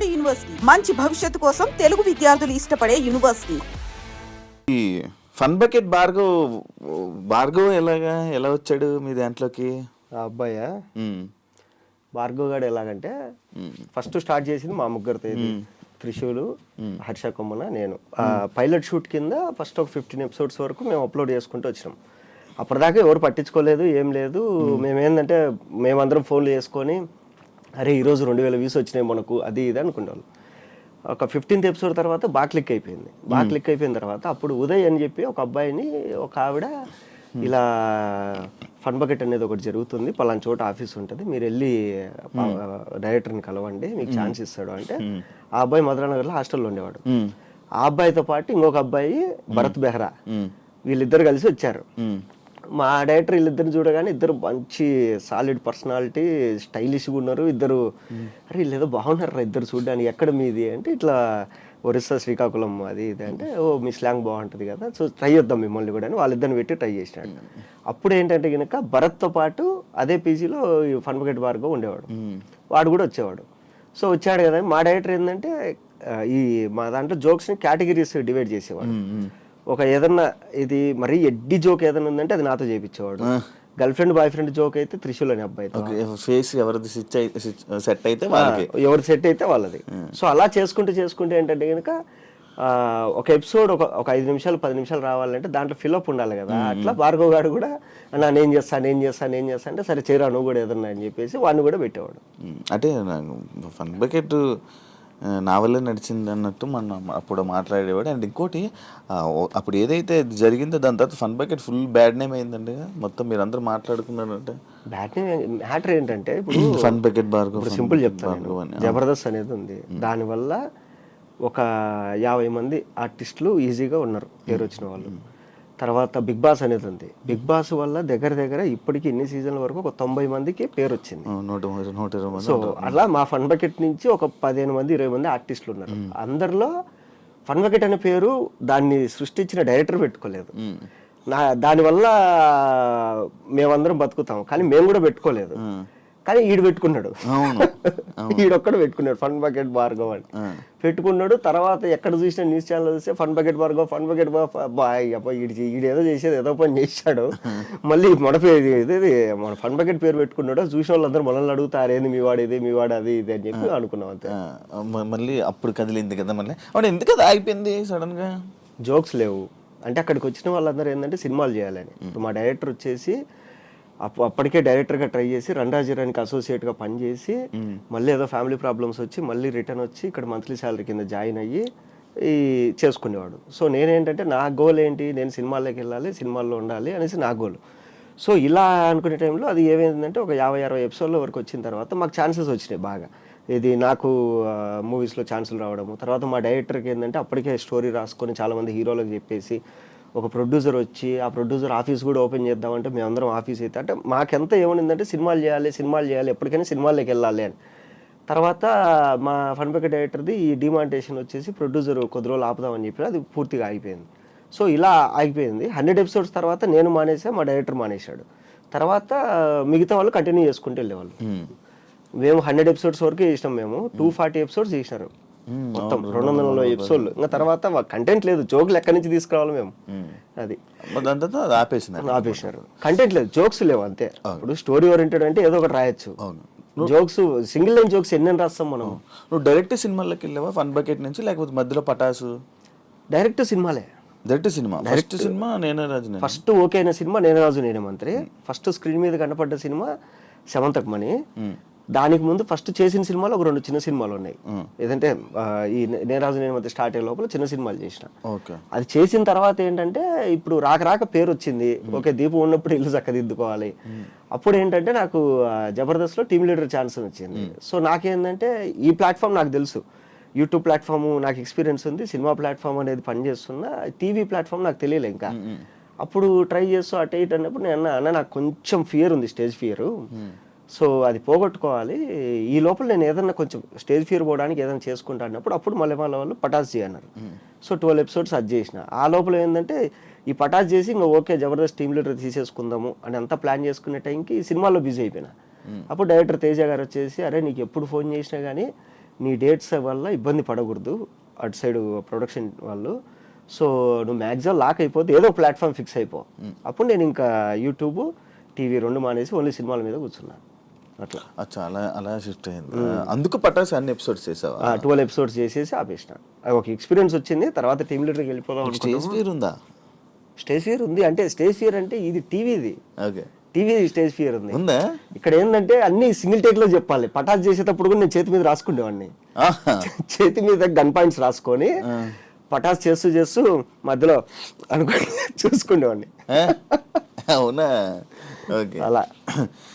నాడు యూనివర్సిటీ మంచి భవిష్యత్తు కోసం తెలుగు విద్యార్థులు ఇష్టపడే యూనివర్సిటీ. ఈ ఫన్ బకెట్ భార్గవ్ ఎలా వచ్చాడు మీ దాంట్లోకి? ఆ అబ్బాయి భార్గవ్ గారు ఎలాగంటే ఫస్ట్ స్టార్ట్ చేసింది మా ముగ్గురితో, ఇది త్రిశూలు, హర్ష కొమ్మన, నేను. పైలట్ షూట్ కింద ఫస్ట్ ఒక 15 ఎపిసోడ్స్ వరకు మేము అప్లోడ్ చేసుకుంటూ వచ్చినాం. అప్పటిదాకా ఎవరు పట్టించుకోలేదు, ఏం లేదు. మేమేందంటే మేమందరం ఫోన్లు చేసుకొని అరే ఈరోజు 2000 వ్యూస్ వచ్చినాయి మనకు, అది ఇది అనుకుంటాం. ఒక 15th ఎపిసోడ్ తర్వాత బాగా క్లిక్ అయిపోయింది. బాగా క్లిక్ అయిపోయిన తర్వాత అప్పుడు ఉదయ్ అని చెప్పి ఒక అబ్బాయిని, ఒక ఆవిడ ఇలా ఫన్ బకెట్ అనేది ఒకటి జరుగుతుంది, పలానా చోట ఆఫీస్ ఉంటుంది, మీరు వెళ్ళి డైరెక్టర్ని కలవండి, మీకు ఛాన్స్ ఇస్తాడు అంటే, ఆ అబ్బాయి మధురానగర్లో హాస్టల్లో ఉండేవాడు. ఆ అబ్బాయితో పాటు ఇంకొక అబ్బాయి భరత్ బెహ్రా, వీళ్ళిద్దరు కలిసి వచ్చారు. మా డైరెక్టర్ వీళ్ళిద్దరిని చూడగానే ఇద్దరు మంచి సాలిడ్ పర్సనాలిటీ, స్టైలిష్గా ఉన్నారు ఇద్దరు. అరే వీళ్ళు ఏదో బాగున్నారు ఇద్దరు చూడడానికి, ఎక్కడ మీది అంటే ఇట్లా ఒరిస్సా శ్రీకాకుళం అది ఇది అంటే, ఓ మీ స్లాంగ్ బాగుంటుంది కదా, సో ట్రై చేద్దాం మిమ్మల్ని కూడా అని వాళ్ళిద్దరిని పెట్టి ట్రై చేసినాడు. అప్పుడు ఏంటంటే కనుక భరత్తో పాటు అదే పీజీలో ఫన్ బకెట్ భార్గవ్ ఉండేవాడు, వాడు కూడా వచ్చేవాడు. సో వచ్చాడు కదా, మా డైరెక్టర్ ఏంటంటే మా దాంట్లో జోక్స్ని కేటగిరీస్ డివైడ్ చేసేవాడు. ఒక ఏదన్నా ఇది మరీ ఎడ్డి జోక్ ఏదైనా ఉందంటే అది నాతో చేయించేవాడు. Girl friend boy friend joke అయితే త్రిశూల్ అనే అబ్బాయితో, ఫేస్ ఎవరిది సెట్ అయితే ఎవరు సెట్ అయితే వాళ్ళది. సో అలా చేసుకుంటే ఏంటంటే కనుక ఒక ఎపిసోడ్ ఒక 5 నిమిషాలు 10 నిమిషాలు రావాలంటే దాంట్లో ఫిలప్ ఉండాలి కదా. అట్లా భార్గవ్ గారు కూడా నేను చేస్తా అంటే సరే చేరా నువ్వు కూడా ఏదన్నా అని చెప్పేసి వాడిని కూడా పెట్టేవాడు. అంటే ఫన్ బకెట్ నా వల్లే నడిచింది అన్నట్టు మనం అప్పుడు మాట్లాడేవాడు. అండ్ ఇంకోటి అప్పుడు ఏదైతే జరిగిందో దాని తర్వాత fun bucket full bad name అయిందండి మొత్తం, మీరు అందరూ మాట్లాడుకున్నారంటే. బ్యాడ్ నేమ్ మ్యాటర్ ఏంటంటే ఇప్పుడు ఫన్ బకెట్ భార్గవ్ సింపుల్ చెప్తాను, జబర్దస్త్ అనేది ఉంది, దానివల్ల ఒక 50 మంది ఆర్టిస్టులు ఈజీగా ఉన్నారు పేరు వచ్చిన వాళ్ళు. తర్వాత బిగ్ బాస్ అనేది ఉంది, బిగ్ బాస్ వల్ల దగ్గర ఇప్పటికి ఇన్ని సీజన్ల వరకు ఒక 90 మందికి పేరు వచ్చింది. 120. సో అలా మా ఫన్ బకెట్ నుంచి ఒక 15 మంది 20 మంది ఆర్టిస్టులు ఉన్నారు. అందరిలో ఫన్ బకెట్ అనే పేరు దాన్ని సృష్టించిన డైరెక్టర్ పెట్టుకోలేదు. దానివల్ల మేమందరం బతుకుతాం, కానీ మేము కూడా పెట్టుకోలేదు. కానీ ఈడు పెట్టుకున్నాడు, ఈడొక్కడు పెట్టుకున్నాడు ఫన్ బకెట్ భార్గవ్ అని పెట్టుకున్నాడు. తర్వాత ఎక్కడ చూసిన న్యూస్ ఛానల్ చూస్తే ఫన్ బకెట్ భార్గవ్ ఈడేదో చేసేది ఏదో పని చేశాడు, మళ్ళీ మన ఫన్ బకెట్ పేరు పెట్టుకున్నాడు. చూసిన వాళ్ళందరూ మనల్ని అడుగుతారు ఏంది మీ వాడు అది ఇది అని చెప్పి అనుకున్నాం అంతే. మళ్ళీ అప్పుడు కదిలింది కదా, మళ్ళీ అవును ఎందుకు అది ఆగిపోయింది సడన్ గా? జోక్స్ లేవు అంటే అక్కడికి వచ్చిన వాళ్ళందరూ ఏంటంటే సినిమాలు చేయాలని. ఇప్పుడు మా డైరెక్టర్ వచ్చేసి అప్పటికే డైరెక్టర్గా ట్రై చేసి రణరాజీరానికి అసోసియేట్గా పనిచేసి మళ్ళీ ఏదో ఫ్యామిలీ ప్రాబ్లమ్స్ వచ్చి మళ్ళీ రిటర్న్ వచ్చి ఇక్కడ మంత్లీ శాలరీ కింద జాయిన్ అయ్యి చేసుకునేవాడు. సో నేనేంటంటే నా గోల్ ఏంటి, నేను సినిమాల్లోకి వెళ్ళాలి, సినిమాల్లో ఉండాలి అనేసి నా గోల్. సో ఇలా అనుకునే టైంలో అది ఏమైందంటే ఒక 50-60 ఎపిసోడ్ల వరకు వచ్చిన తర్వాత మాకు ఛాన్సెస్ వచ్చినాయి బాగా. ఇది నాకు మూవీస్లో ఛాన్సులు రావడము, తర్వాత మా డైరెక్టర్కి ఏంటంటే అప్పటికే స్టోరీ రాసుకొని చాలామంది హీరోలకు చెప్పేసి ఒక ప్రొడ్యూసర్ వచ్చి ఆ ప్రొడ్యూసర్ ఆఫీస్ కూడా ఓపెన్ చేద్దామంటే మేమందరం ఆఫీస్ అయితే అంటే మాకెంత ఏమనిందంటే సినిమాలు చేయాలి ఎప్పటికైనా సినిమాల్లోకి వెళ్ళాలి అని. తర్వాత మా ఫన్ బకెట్ డైరెక్టర్ది ఈ డిమాంటేషన్ వచ్చేసి ప్రొడ్యూసర్ కొద్ది రోజులు ఆపుదామని చెప్పి అది పూర్తిగా ఆగిపోయింది. సో ఇలా ఆగిపోయింది. 100 ఎపిసోడ్స్ తర్వాత నేను మానేసా, మా డైరెక్టర్ మానేశాడు. తర్వాత మిగతా వాళ్ళు కంటిన్యూ చేసుకుంటూ వెళ్ళేవాళ్ళు. మేము 100 ఎపిసోడ్స్ వరకు చేసినాం, మేము 240 ఎపిసోడ్స్ చేసినారు మొత్తం 200 ఎపిసోడ్లు. ఇంకా తర్వాత కంటెంట్ లేదు, జోకులు ఎక్కడి నుంచి తీసుకురావాలి మేము, అది ఆపేసినారు. కంటెంట్ లేదు, జోక్స్ లేవు అంతే. ఇప్పుడు స్టోరీ ఓరియంటెడ్ అంటే ఏదో ఒకటి రాయొచ్చు, జోక్స్ సింగిల్ లైన్ జోక్స్ ఎన్ని రాస్తాం మనం. నువ్వు డైరెక్ట్ సినిమాల్లోకి వెళ్ళావా ఫన్ బకెట్ నుంచి, లేకపోతే మధ్యలో పటాసు? డైరెక్ట్ సినిమాలే. ఫస్ట్ సినిమా నేనే రాజు, ఫస్ట్ ఓకే అయిన సినిమా నేనే రాజు నేనే మంత్రి. ఫస్ట్ స్క్రీన్ మీద కనపడ్డ సినిమా సెమంతక్ మణి. దానికి ముందు ఫస్ట్ చేసిన సినిమాలు ఒక 2 చిన్న సినిమాలు ఉన్నాయి. ఏదంటే ఈ నేరాజు నేను మధ్య స్టార్ట్ అయ్యే లోపల చిన్న సినిమాలు చేసిన. అది చేసిన తర్వాత ఏంటంటే ఇప్పుడు రాక పేరు వచ్చింది, ఓకే దీపం ఉన్నప్పుడు ఇల్లు చక్కదిద్దుకోవాలి. అప్పుడు ఏంటంటే నాకు జబర్దస్త్లో టీమ్ లీడర్ ఛాన్స్ వచ్చింది. సో నాకేంటంటే ఈ ప్లాట్ఫామ్ నాకు తెలుసు, యూట్యూబ్ ప్లాట్ఫామ్ నాకు ఎక్స్పీరియన్స్ ఉంది, సినిమా ప్లాట్ఫామ్ అనేది పనిచేస్తున్నా, టీవీ ప్లాట్ఫామ్ నాకు తెలియలే ఇంకా. అప్పుడు ట్రై చేస్తూ అటు ఇటు అన్నప్పుడు నేను అన్న నాకు కొంచెం ఫియర్ ఉంది, స్టేజ్ ఫియర్. సో అది పోగొట్టుకోవాలి, ఈ లోపల నేను ఏదన్నా కొంచెం స్టేజ్ ఫియర్ పోవడానికి ఏదైనా చేసుకుంటా అన్నప్పుడు అప్పుడు మళ్ళీ వాళ్ళు పటాస్ చేయన్నారు. సో 12 ఎపిసోడ్స్ అది చేసిన. ఆ లోపల ఏంటంటే ఈ పటాస్ చేసి ఇంకా ఓకే జబర్దస్త్ టీమ్ లీడర్ తీసేసుకుందాము అని అంతా ప్లాన్ చేసుకునే టైంకి సినిమాలో బిజీ అయిపోయినా. అప్పుడు డైరెక్టర్ తేజ గారు వచ్చేసి అరే నీకు ఎప్పుడు ఫోన్ చేసినా కానీ నీ డేట్స్ వల్ల ఇబ్బంది పడకూడదు అటు సైడ్ ప్రొడక్షన్ వాళ్ళు, సో నువ్వు మ్యాక్సిమం లాక్ అయిపోతే ఏదో ప్లాట్ఫామ్ ఫిక్స్ అయిపో. అప్పుడు నేను ఇంకా యూట్యూబ్ టీవీ 2 మానేసి ఓన్లీ సినిమాల మీద కూర్చున్నా. అట్లా అచ్చా, అలా అలా షిఫ్ట్ అయింది. అందుకు పటాస్ అన్ని ఎపిసోడ్స్ చేసావా? 12 ఎపిసోడ్స్ చేసేసి ఆపేసిన. అది ఒక ఎక్స్పీరియన్స్ వచ్చింది. తర్వాత టీమ్ లీడర్కి వెళ్ళిపోదాం. స్టేజ్ ఫియర్ ఉందా? స్టేజ్ ఫియర్ ఉంది. అంటే స్టేజ్ ఫియర్ అంటే ఇది టీవీది, ఓకే, టీవీ స్టేజ్ ఫియర్ ఉంది. ఉందా? ఇక్కడ ఏంటంటే అన్ని సింగిల్ టేక్ లో చెప్పాలి. పటాస్ చేసేటప్పుడు కూడా నేను చేతి మీద రాసుకునేవాడిని. చేతి మీద గన్ పాయింట్స్ రాసుకొని పటాస్ చేస్తూ చేస్తూ మధ్యలో అనుకో చూసుకునేవాడిని. అవునా? ఓకే, అలా